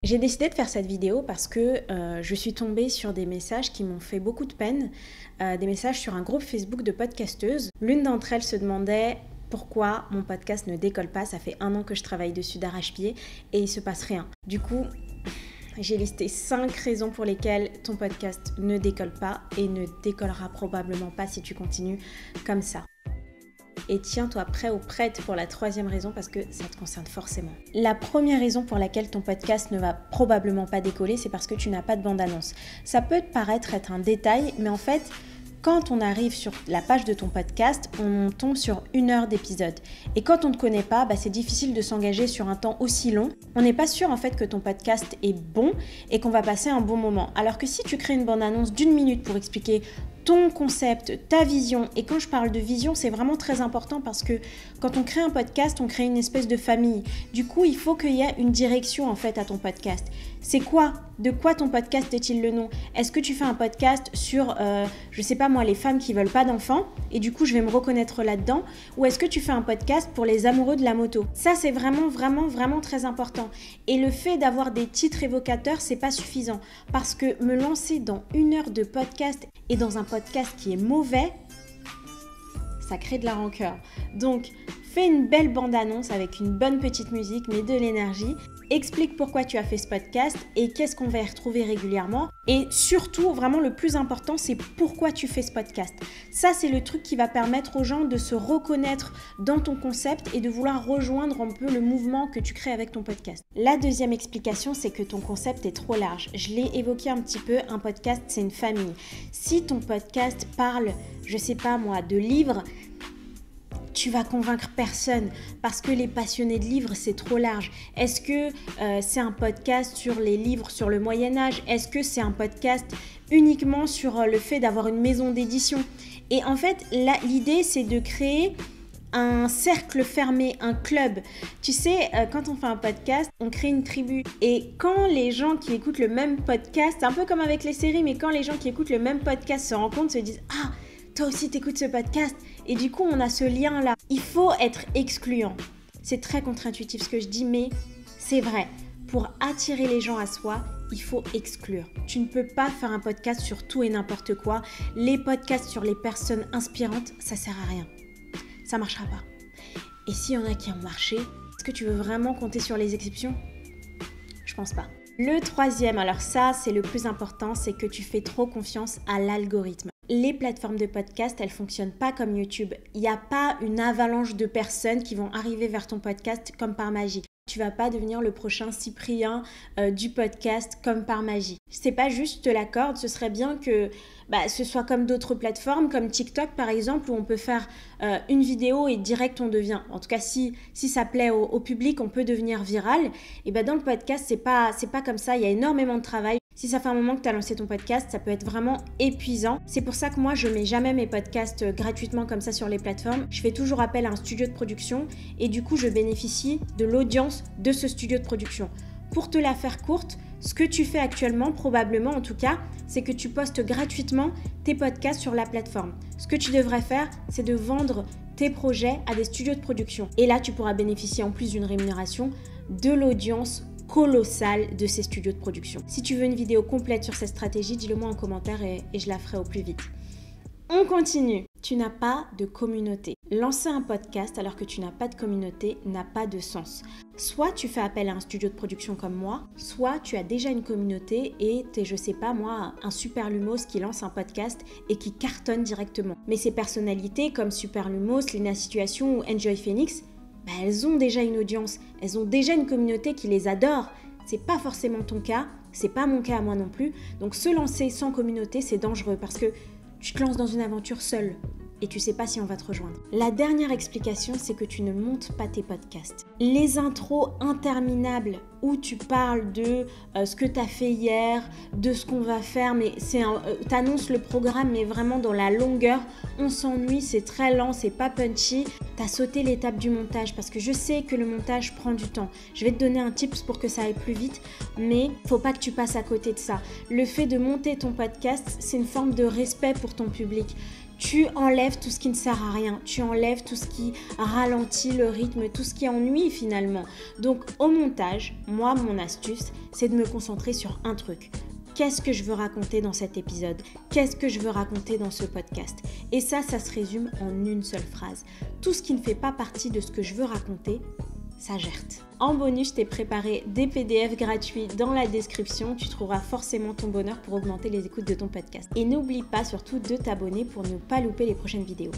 J'ai décidé de faire cette vidéo parce que je suis tombée sur des messages qui m'ont fait beaucoup de peine, des messages sur un groupe Facebook de podcasteuses. L'une d'entre elles se demandait pourquoi mon podcast ne décolle pas. Ça fait 1 an que je travaille dessus d'arrache-pied et il se passe rien. Du coup, j'ai listé 5 raisons pour lesquelles ton podcast ne décolle pas et ne décollera probablement pas si tu continues comme ça. Et tiens-toi prêt ou prête pour la 3e raison parce que ça te concerne forcément. La première raison pour laquelle ton podcast ne va probablement pas décoller, c'est parce que tu n'as pas de bande-annonce. Ça peut te paraître être un détail, mais en fait, quand on arrive sur la page de ton podcast, on tombe sur 1 heure d'épisode. Et quand on ne te connaît pas, c'est difficile de s'engager sur un temps aussi long. On n'est pas sûr en fait que ton podcast est bon et qu'on va passer un bon moment. Alors que si tu crées une bande-annonce d'1 minute pour expliquer ton concept, ta vision, et quand je parle de vision, c'est vraiment très important parce que quand on crée un podcast, on crée une espèce de famille. Du coup, il faut qu'il y ait une direction en fait à ton podcast. C'est quoi? De quoi ton podcast est-il le nom? Est-ce que tu fais un podcast sur, je sais pas moi, les femmes qui veulent pas d'enfants et du coup je vais me reconnaître là-dedans? Ou est-ce que tu fais un podcast pour les amoureux de la moto? Ça c'est vraiment très important. Et le fait d'avoir des titres évocateurs, c'est pas suffisant parce que me lancer dans 1 heure de podcast et dans un podcast qui est mauvais, ça crée de la rancœur. Donc, fais une belle bande-annonce avec une bonne petite musique, mais de l'énergie. Explique pourquoi tu as fait ce podcast et qu'est-ce qu'on va y retrouver régulièrement. Et surtout, vraiment le plus important, c'est pourquoi tu fais ce podcast. Ça, c'est le truc qui va permettre aux gens de se reconnaître dans ton concept et de vouloir rejoindre un peu le mouvement que tu crées avec ton podcast. La 2e explication, c'est que ton concept est trop large. Je l'ai évoqué un petit peu, un podcast, c'est une famille. Si ton podcast parle, je sais pas moi, de livres, tu vas convaincre personne parce que les passionnés de livres, c'est trop large. Est-ce que c'est un podcast sur les livres sur le Moyen-Âge? Est-ce que c'est un podcast uniquement sur le fait d'avoir une maison d'édition? Et en fait, l'idée, c'est de créer un cercle fermé, un club. Tu sais, quand on fait un podcast, on crée une tribu. Et quand les gens qui écoutent le même podcast, c'est un peu comme avec les séries, mais quand les gens qui écoutent le même podcast se rencontrent, se disent « Ah, toi aussi t'écoutes ce podcast » et du coup on a ce lien-là. Il faut être excluant. C'est très contre-intuitif ce que je dis, mais c'est vrai. Pour attirer les gens à soi, il faut exclure. Tu ne peux pas faire un podcast sur tout et n'importe quoi. Les podcasts sur les personnes inspirantes, ça sert à rien. Ça marchera pas. Et s'il y en a qui ont marché, est-ce que tu veux vraiment compter sur les exceptions? Je pense pas. Le 3e, alors ça c'est le plus important, c'est que tu fais trop confiance à l'algorithme. Les plateformes de podcast, elles fonctionnent pas comme YouTube. Il n'y a pas une avalanche de personnes qui vont arriver vers ton podcast comme par magie. Tu vas pas devenir le prochain Cyprien du podcast comme par magie. C'est pas juste, je te l'accorde, ce serait bien que ce soit comme d'autres plateformes, comme TikTok par exemple, où on peut faire une vidéo et direct on devient, en tout cas si ça plaît au public, on peut devenir viral. Et dans le podcast, c'est pas comme ça, il y a énormément de travail. Si ça fait un moment que tu as lancé ton podcast, ça peut être vraiment épuisant. C'est pour ça que moi, je mets jamais mes podcasts gratuitement comme ça sur les plateformes. Je fais toujours appel à un studio de production et du coup, je bénéficie de l'audience de ce studio de production. Pour te la faire courte, ce que tu fais actuellement, probablement en tout cas, c'est que tu postes gratuitement tes podcasts sur la plateforme. Ce que tu devrais faire, c'est de vendre tes projets à des studios de production. Et là, tu pourras bénéficier en plus d'une rémunération de l'audience colossale de ces studios de production. Si tu veux une vidéo complète sur cette stratégie, dis-le moi en commentaire et je la ferai au plus vite. On continue. Tu n'as pas de communauté. Lancer un podcast alors que tu n'as pas de communauté n'a pas de sens. Soit tu fais appel à un studio de production comme moi, soit tu as déjà une communauté et t'es, je sais pas moi, un Super Lumos qui lance un podcast et qui cartonne directement. Mais ces personnalités comme Super Lumos, Lena Situation ou Enjoy Phoenix, elles ont déjà une audience, elles ont déjà une communauté qui les adore. C'est pas forcément ton cas, c'est pas mon cas à moi non plus. Donc se lancer sans communauté, c'est dangereux parce que tu te lances dans une aventure seule et tu sais pas si on va te rejoindre. La dernière explication, c'est que tu ne montes pas tes podcasts. Les intros interminables où tu parles de ce que tu as fait hier, de ce qu'on va faire, mais t'annonces le programme mais vraiment dans la longueur, on s'ennuie, c'est très lent, c'est pas punchy. T'as sauté l'étape du montage parce que je sais que le montage prend du temps. Je vais te donner un tips pour que ça aille plus vite, mais faut pas que tu passes à côté de ça. Le fait de monter ton podcast, c'est une forme de respect pour ton public. Tu enlèves tout ce qui ne sert à rien, tu enlèves tout ce qui ralentit le rythme, tout ce qui ennuie finalement. Donc au montage, moi, mon astuce, c'est de me concentrer sur un truc. Qu'est-ce que je veux raconter dans cet épisode? Qu'est-ce que je veux raconter dans ce podcast? Et ça se résume en une seule phrase. Tout ce qui ne fait pas partie de ce que je veux raconter, ça gerte. En bonus, je t'ai préparé des PDF gratuits dans la description. Tu trouveras forcément ton bonheur pour augmenter les écoutes de ton podcast. Et n'oublie pas surtout de t'abonner pour ne pas louper les prochaines vidéos.